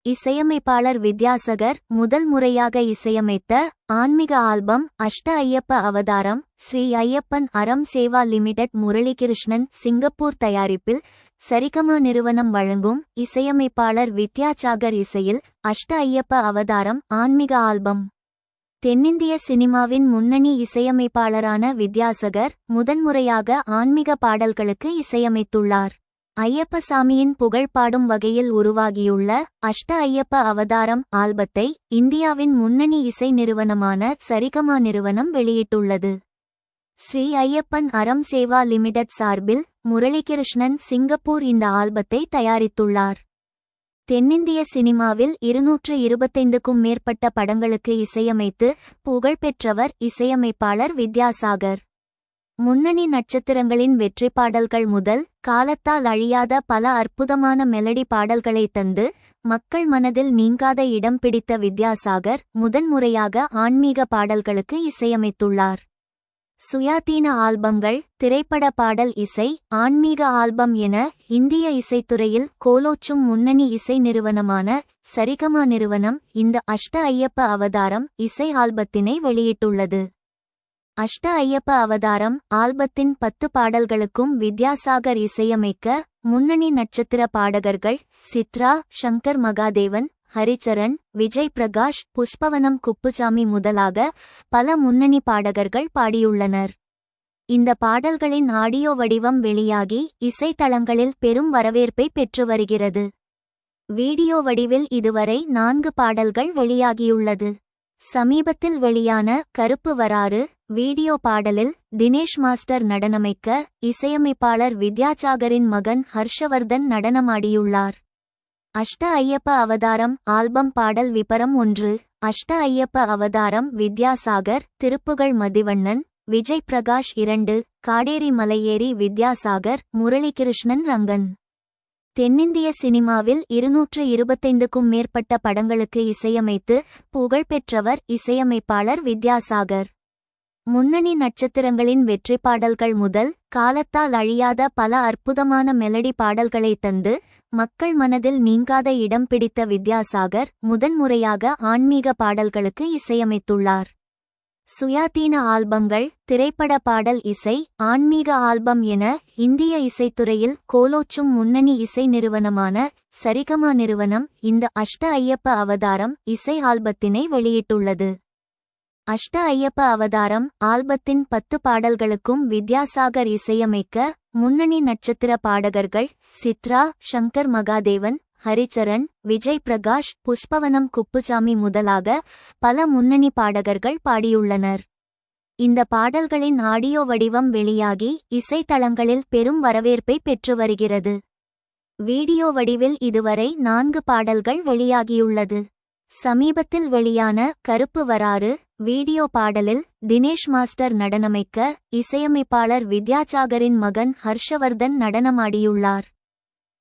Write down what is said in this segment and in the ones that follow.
இசையமைப்பாளர் வித்யாசாகர் முதல் முறையாக இசையமைத்த ஆன்மீக ஆல்பம் அஷ்ட ஐயப்ப அவதாரம். ஸ்ரீ ஐயப்பன் அறம் சேவா லிமிடெட் முரளிகிருஷ்ணன் சிங்கப்பூர் தயாரிப்பில் சரிகமா நிறுவனம் வழங்கும் இசையமைப்பாளர் வித்யாசாகர் இசையில் அஷ்ட ஐயப்ப அவதாரம் ஆன்மீக ஆல்பம். தென்னிந்திய சினிமாவின் முன்னணி இசையமைப்பாளரான வித்யாசாகர் முதன்முறையாக ஆன்மீக பாடல்களுக்கு இசையமைத்துள்ளார். ஐயப்பசாமியின் புகழ் பாடும் வகையில் உருவாகியுள்ள அஷ்ட ஐயப்ப அவதாரம் ஆல்பத்தை இந்தியாவின் முன்னணி இசை நிறுவனமான சரிகமா நிறுவனம் வெளியிட்டுள்ளது. ஸ்ரீ ஐயப்பன் அறம் சேவா லிமிடெட் சார்பில் முரளிகிருஷ்ணன் சிங்கப்பூர் இந்த ஆல்பத்தை தயாரித்துள்ளார். தென்னிந்திய சினிமாவில் 225க்கும் மேற்பட்ட படங்களுக்கு இசையமைத்து புகழ்பெற்றவர் இசையமைப்பாளர் வித்யாசாகர். முன்னணி நட்சத்திரங்களின் வெற்றி பாடல்கள் முதல் காலத்தால் அழியாத பல அற்புதமான மெலடி பாடல்களை தந்து மக்கள் மனதில் நீங்காத இடம் பிடித்த வித்யாசாகர் முதன்முறையாக ஆன்மீக பாடல்களுக்கு இசையமைத்துள்ளார். சுயாதீன ஆல்பங்கள், திரைப்பட பாடல் இசை, ஆன்மீக ஆல்பம் என இந்திய இசைத்துறையில் கோலோச்சும் முன்னணி இசை நிறுவனமான சரிகமா நிறுவனம் இந்த அஷ்ட ஐயப்ப அவதாரம் இசை ஆல்பத்தினை வெளியிட்டுள்ளது. அஷ்ட ஐயப்ப அவதாரம் ஆல்பத்தின் 10 பாடல்களுக்கும் வித்யாசாகர் இசையமைக்க முன்னணி நட்சத்திர பாடகர்கள் சித்ரா, சங்கர் மகாதேவன், ஹரிச்சரன், விஜய் பிரகாஷ், புஷ்பவனம் குப்புசாமி முதலாக பல முன்னணி பாடகர்கள் பாடியுள்ளனர். இந்த பாடல்களின் ஆடியோ வடிவம் வெளியாகி இசைத்தளங்களில் பெரும் வரவேற்பை பெற்று வருகிறது. வீடியோ வடிவில் இதுவரை 4 பாடல்கள் வெளியாகியுள்ளது. சமீபத்தில் வெளியான கருப்பு வராறு வீடியோ பாடலில் தினேஷ் மாஸ்டர் நடனமைக்க இசையமைப்பாளர் வித்யாசாகரின் மகன் ஹர்ஷவர்தன் நடனமாடியுள்ளார். அஷ்ட ஐயப்ப அவதாரம் ஆல்பம் பாடல் விபரம் 1. அஷ்ட ஐயப்ப அவதாரம் வித்யாசாகர், திருப்புகழ் மதிவண்ணன், விஜய் பிரகாஷ் 2, காடேரி மலையேறி வித்யாசாகர், முரளிகிருஷ்ணன் ரங்கன். தென்னிந்திய சினிமாவில் 225க்கும் மேற்பட்ட படங்களுக்கு இசையமைத்து புகழ்பெற்றவர் இசையமைப்பாளர் வித்யாசாகர். முன்னணி நட்சத்திரங்களின் வெற்றி பாடல்கள் முதல் காலத்தால் அழியாத பல அற்புதமான மெலடி பாடல்களை தந்து மக்கள் மனதில் நீங்காத இடம் பிடித்த வித்யாசாகர் முதன்முறையாக ஆன்மீக பாடல்களுக்கு இசையமைத்துள்ளார். சுயாதீன ஆல்பங்கள், திரைப்பட பாடல் இசை, ஆன்மீக ஆல்பம் என இந்திய இசைத்துறையில் கோலோச்சும் முன்னணி இசை நிறுவனமான சரிகமா நிறுவனம் இந்த அஷ்ட ஐயப்ப அவதாரம் இசை ஆல்பத்தினை வெளியிட்டுள்ளது. அஷ்ட ஐயப்ப அவதாரம் ஆல்பத்தின் 10 பாடல்களுக்கும் வித்யாசாகர் இசையமைக்க முன்னணி நட்சத்திர பாடகர்கள் சித்ரா, சங்கர் மகாதேவன், ஹரிச்சரன், விஜய் பிரகாஷ், புஷ்பவனம் குப்புசாமி முதலாக பல முன்னணி பாடகர்கள் பாடியுள்ளனர். இந்த பாடல்களின் ஆடியோ வடிவம் வெளியாகி இசைத்தளங்களில் பெரும் வரவேற்பை பெற்று வருகிறது. வீடியோ வடிவில் இதுவரை 4 பாடல்கள் வெளியாகியுள்ளது. சமீபத்தில் வெளியான கருப்பு வராறு வீடியோ பாடலில் தினேஷ் மாஸ்டர் நடனமைக்க இசையமைப்பாளர் வித்யாசாகரின் மகன் ஹர்ஷவர்தன் நடனமாடியுள்ளார்.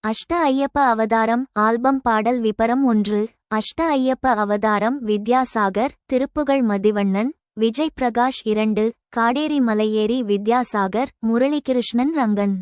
அஷ்ட ஐயப்ப அவதாரம் ஆல்பம் பாடல் விபரம் 1. அஷ்ட ஐயப்ப அவதாரம் வித்யாசாகர், திருப்புகழ் மதிவண்ணன், விஜய் பிரகாஷ் 2, காடேரி மலையேறி வித்யாசாகர், முரளிகிருஷ்ணன் ரங்கன்.